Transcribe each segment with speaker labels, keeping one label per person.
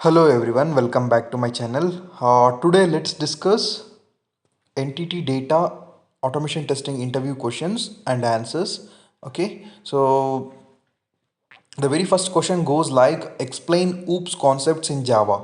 Speaker 1: Hello everyone, welcome back to my channel. Today let's discuss NTT data automation testing interview questions and answers. Okay, so the very first question goes like explain OOPS concepts in Java.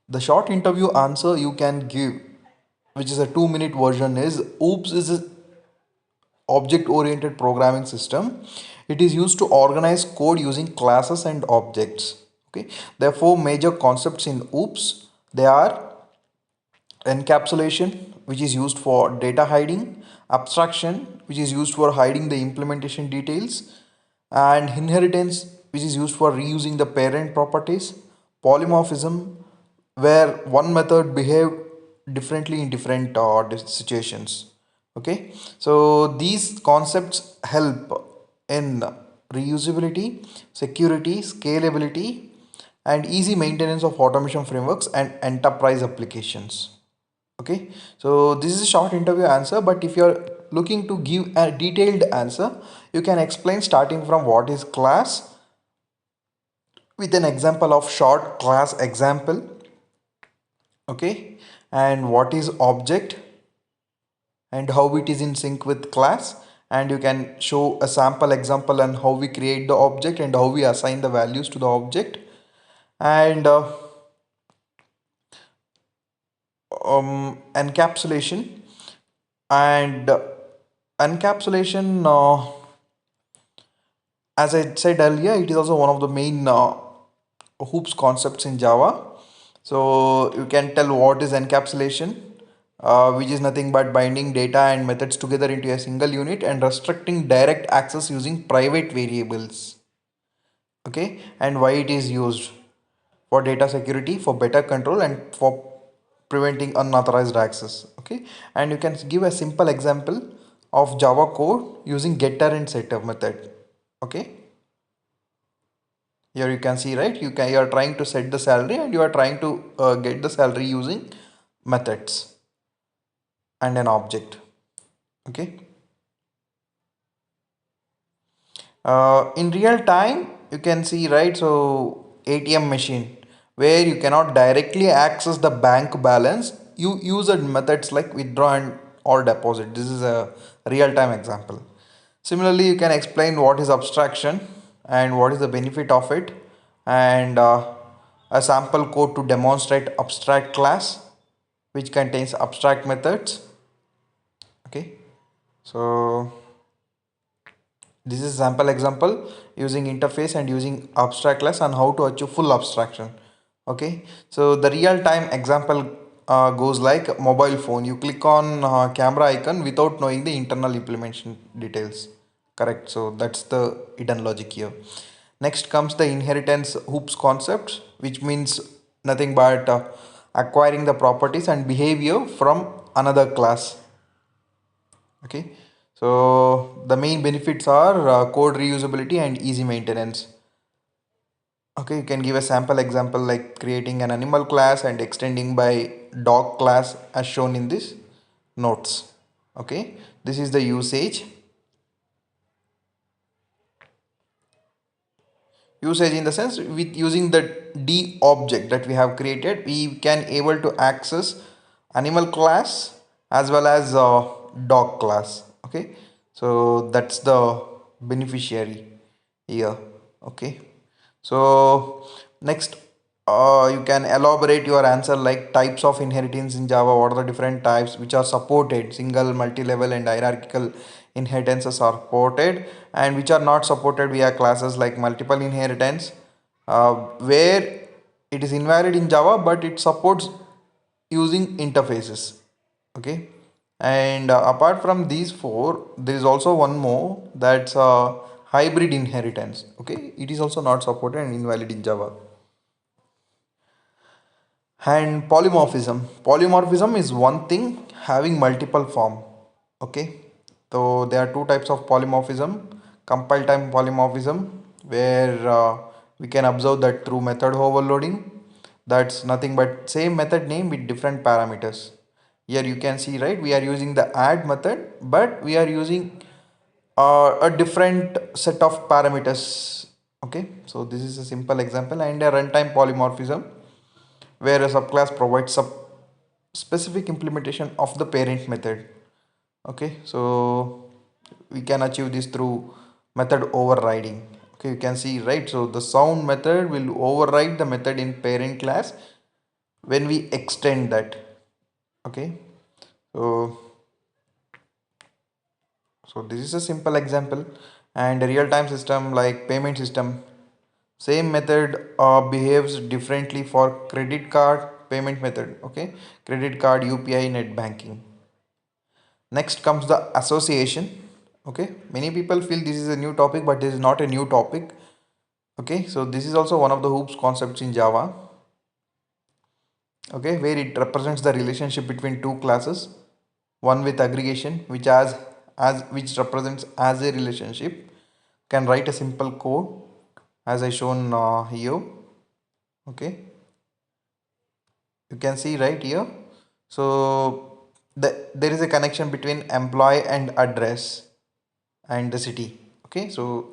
Speaker 1: The short interview answer you can give, which is a 2-minute version, is OOPS is a object oriented programming system. It is used to organize code using classes and objects. Okay, there are four major concepts in OOPS. They are encapsulation, which is used for data hiding; abstraction, which is used for hiding the implementation details; and inheritance, which is used for reusing the parent properties; polymorphism, where one method behave differently in different situations. Okay, so these concepts help in reusability, security, scalability, and easy maintenance of automation frameworks and enterprise applications. Okay, so this is a short interview answer, but if you're looking to give a detailed answer, you can explain starting from what is class with an example of short class example. Okay, and what is object and how it is in sync with class, and you can show a sample example on how we create the object and how we assign the values to the object. And encapsulation and encapsulation, as I said earlier, it is also one of the main hoops concepts in Java. So you can tell what is encapsulation, which is nothing but binding data and methods together into a single unit and restricting direct access using private variables. Okay, and why it is used: for data security, for better control, and for preventing unauthorized access. Okay, and you can give a simple example of Java code using getter and setter method. Okay, here you can see, right, you are trying to set the salary and you are trying to get the salary using methods and an object. Okay, in real time you can see, right, so ATM machine, where you cannot directly access the bank balance, you use a methods like withdraw and or deposit. This is a real time example. Similarly, you can explain what is abstraction and what is the benefit of it, and a sample code to demonstrate abstract class which contains abstract methods. Okay, so this is sample example using interface and using abstract class and how to achieve full abstraction. Okay, so the real time example goes like mobile phone. You click on camera icon without knowing the internal implementation details. Correct. So that's the hidden logic here. Next comes the inheritance hoops concept, which means nothing but acquiring the properties and behavior from another class. Okay, so the main benefits are code reusability and easy maintenance. Okay, you can give a sample example like creating an animal class and extending by dog class as shown in this notes. Okay, this is the usage in the sense, with using the D object that we have created, we can able to access animal class as well as dog class. Okay, so that's the beneficiary here. Okay, so next, you can elaborate your answer like types of inheritance in Java. What are the different types which are supported? Single, multi-level, and hierarchical inheritances are supported, and which are not supported via classes like multiple inheritance, where it is invalid in Java, but it supports using interfaces. Okay, and apart from these four, there is also one more, that's hybrid inheritance. Okay, it is also not supported and invalid in Java. And polymorphism is one thing having multiple form. Okay, so there are two types of polymorphism: compile time polymorphism, where we can observe that through method overloading. That's nothing but same method name with different parameters. Here you can see, right, we are using the add method, but we are using a different set of parameters. Okay, so this is a simple example. And a runtime polymorphism, where a subclass provides specific implementation of the parent method. Okay, so we can achieve this through method overriding. Okay, you can see, right? So the sound method will override the method in parent class when we extend that. Okay, so this is a simple example. And a real-time system like payment system, same method behaves differently for credit card payment method. Okay, credit card, UPI, net banking. Next comes the association. Okay, many people feel this is a new topic, but this is not a new topic. Okay, so this is also one of the hoops concepts in Java. Okay, where it represents the relationship between two classes, one with aggregation which as which represents as a relationship. Can write a simple code as I shown here. Okay, you can see right here. So there is a connection between employee and address and the city. Okay, so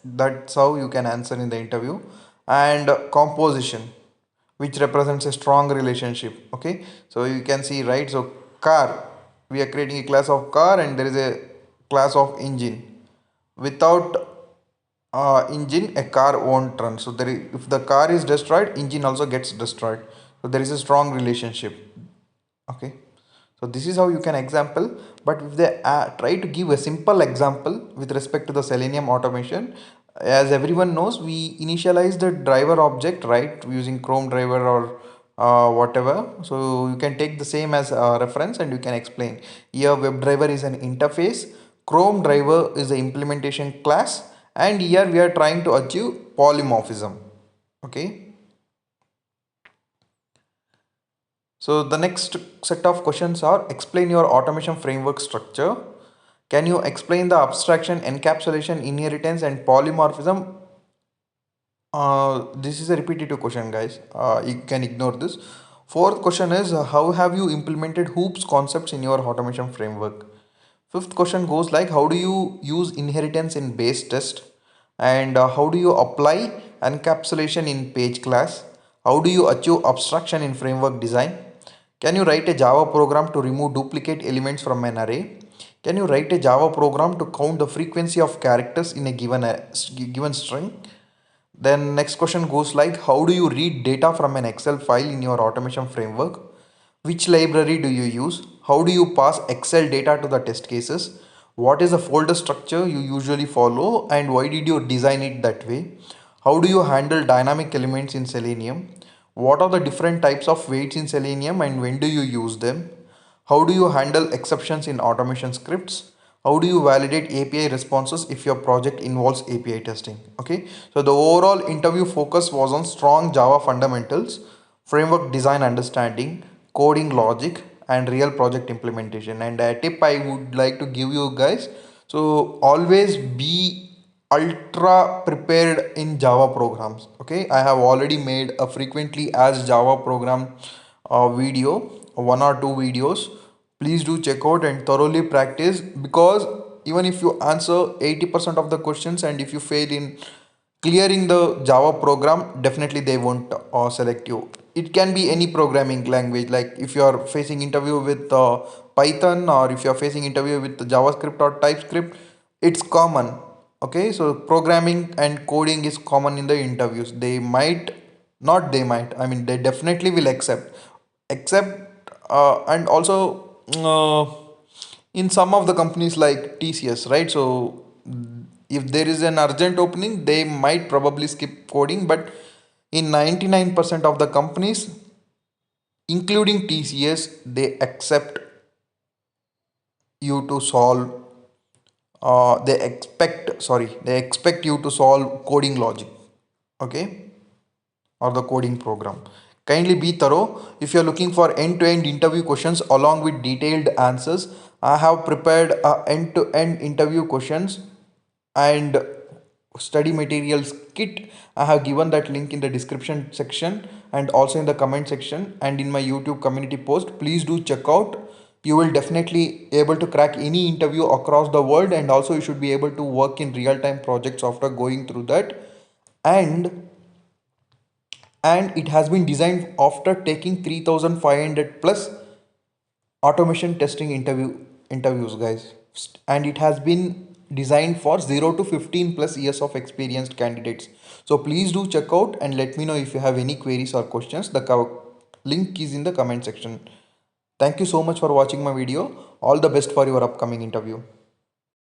Speaker 1: that's how you can answer in the interview. And composition, which represents a strong relationship. Okay, so you can see, right? So car, we are creating a class of car and there is a class of engine. Without engine, a car won't run. So if the car is destroyed, engine also gets destroyed. So there is a strong relationship. Okay, so this is how you can example. But if they try to give a simple example with respect to the Selenium automation, as everyone knows, we initialize the driver object, right, using Chrome driver or whatever. So you can take the same as a reference and you can explain. Here web driver is an interface, Chrome driver is the implementation class, and here we are trying to achieve polymorphism. Okay, so the next set of questions are: explain your automation framework structure. Can you explain the abstraction, encapsulation, inheritance, and polymorphism? This is a repetitive question, guys. You can ignore this. Fourth question is how have you implemented hoops concepts in your automation framework? Fifth question goes like, how do you use inheritance in base test? And how do you apply encapsulation in page class? How do you achieve abstraction in framework design? Can you write a Java program to remove duplicate elements from an array? Can you write a Java program to count the frequency of characters in a given string? Then next question goes like, how do you read data from an Excel file in your automation framework? Which library do you use? How do you pass Excel data to the test cases? What is the folder structure you usually follow and why did you design it that way? How do you handle dynamic elements in Selenium? What are the different types of weights in Selenium and when do you use them? How do you handle exceptions in automation scripts? How do you validate API responses if your project involves API testing? Okay, so the overall interview focus was on strong Java fundamentals, framework design understanding, coding logic, and real project implementation. And a tip I would like to give you guys, so always be ultra prepared in Java programs. Okay, I have already made a frequently as Java program video, one or two videos. Please do check out and thoroughly practice, because even if you answer 80% of the questions and if you fail in clearing the Java program, definitely they won't select you. It can be any programming language, like if you are facing interview with Python, or if you are facing interview with JavaScript or TypeScript, it's common. Okay, so programming and coding is common in the interviews. They might not, they might, I mean they definitely will accept and also in some of the companies like TCS, right? So if there is an urgent opening, they might probably skip coding, but in 99% of the companies, including TCS, they accept you to solve they expect you to solve coding logic. Okay, or the coding program. Kindly be thorough. If you're looking for end-to-end interview questions along with detailed answers, I have prepared a end-to-end interview questions and study materials kit. I have given that link in the description section and also in the comment section and in my YouTube community post. Please do check out. You will definitely able to crack any interview across the world, and also you should be able to work in real-time projects after going through that. And and it has been designed after taking 3500 plus automation testing interviews, guys. And it has been designed for 0 to 15 plus years of experienced candidates. So please do check out and let me know if you have any queries or questions. The link is in the comment section. Thank you so much for watching my video. All the best for your upcoming interview.